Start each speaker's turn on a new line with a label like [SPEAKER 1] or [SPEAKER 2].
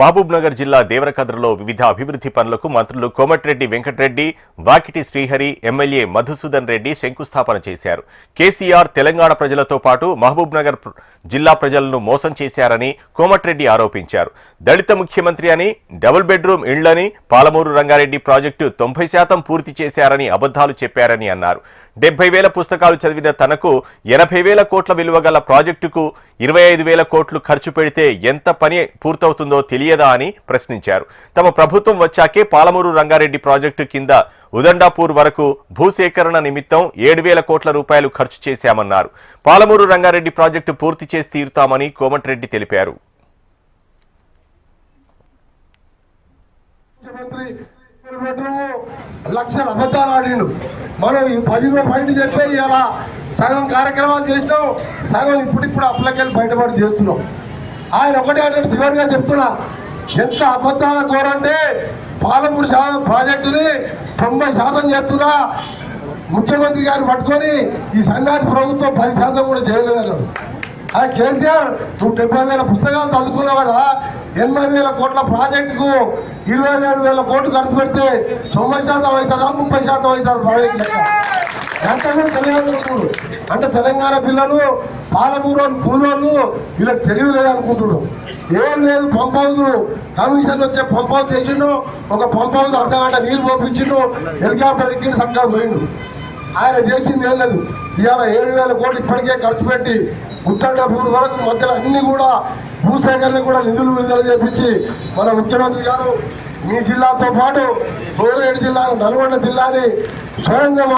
[SPEAKER 1] మహబూబ్ నగర్ జిల్లా దేవరకద్రలో వివిధ అభివృద్ధి పనులకు మంత్రులు కోమటిరెడ్డి వెంకటరెడ్డి, వాకిటి శ్రీహరి, ఎమ్మెల్యే మధుసూదన్ రెడ్డి శంకుస్థాపన చేశారు. కేసీఆర్ తెలంగాణ ప్రజలతో పాటు మహబూబ్ నగర్ జిల్లా ప్రజలను మోసం చేశారని కోమటిరెడ్డి ఆరోపించారు. దళిత ముఖ్యమంత్రి అని, డబుల్ బెడ్రూమ్ ఇళ్లని, పాలమూరు రంగారెడ్డి ప్రాజెక్టు 90% పూర్తి చేశారని అబద్ధాలు చెప్పారని అన్నారు. 70,000 పుస్తకాలు చదివిన తనకు 80,000 కోట్ల విలువ గల ప్రాజెక్టుకు 25,000 కోట్లు ఖర్చు పెడితే ఎంత పని పూర్తవుతుందో తెలియదా అని ప్రశ్నించారు. తమ ప్రభుత్వం వచ్చాకే పాలమూరు రంగారెడ్డి ప్రాజెక్టు కింద ఉదండాపూర్ వరకు భూసేకరణ నిమిత్తం 7,000 కోట్ల రూపాయలు ఖర్చు చేశామన్నారు. పాలమూరు రంగారెడ్డి ప్రాజెక్టు పూర్తి చేసి తీరుతామని కోమటిరెడ్డి తెలిపారు.
[SPEAKER 2] లక్షల అబద్ధాలు ఆడిండు. మనం ఈ 10 రూపాయలు చెప్పే ఇలా సగం కార్యక్రమాలు చేసినాం, సగం ఇప్పుడు అప్లకెళ్ళి బయటపడి చేస్తున్నాం. ఆయన ఒకటే అంటే చివరిగా చెప్తున్నా, ఎంత అబద్ధాల కోరంటే పాలమూరు ప్రాజెక్టుని 90% చేస్తున్నా. ముఖ్యమంత్రి గారిని పట్టుకొని ఈ సన్నాసి ప్రభుత్వం 10% కూడా చేయలేదు. అది కేసీఆర్, నువ్వు 70,000 పుస్తకాలు చదువుకున్నావు కదా, 80,000 కోట్ల ప్రాజెక్టుకు 27,000 కోట్లు ఖర్చు పెడితే 90% అవుతుందా, 30% అవుతుంది ప్రాజెక్టు లెక్క. ఎంతమంది తెలియదు అంటే తెలంగాణ పిల్లలు, పాలమూరు కూలోళ్ళు వీళ్ళకి తెలివి లేదనుకుంటున్నాడు. ఏం లేదు, పంప్ హౌస్ కమిషన్ వచ్చే పంప్ హౌస్ చేసిండు. ఒక పంప్ హౌస్ అర్ధగంట నీళ్ళు పోపించిండు, హెలికాప్టర్ ఎక్కిన చక్కగా పోయిండు. ఆయన చేసింది ఏం లేదు. ఇవాళ 7,000 కోట్లు ఇప్పటికే ఖర్చు పెట్టి ఉత్తరాపూర్ వరకు మధ్యలో అన్ని కూడా భూసేకరణ కూడా నిధులు విడుదల చేపించి మన ముఖ్యమంత్రి గారు మీ జిల్లాతో పాటు 7 జిల్లాను, నల్గొండ జిల్లాని స్వయంగా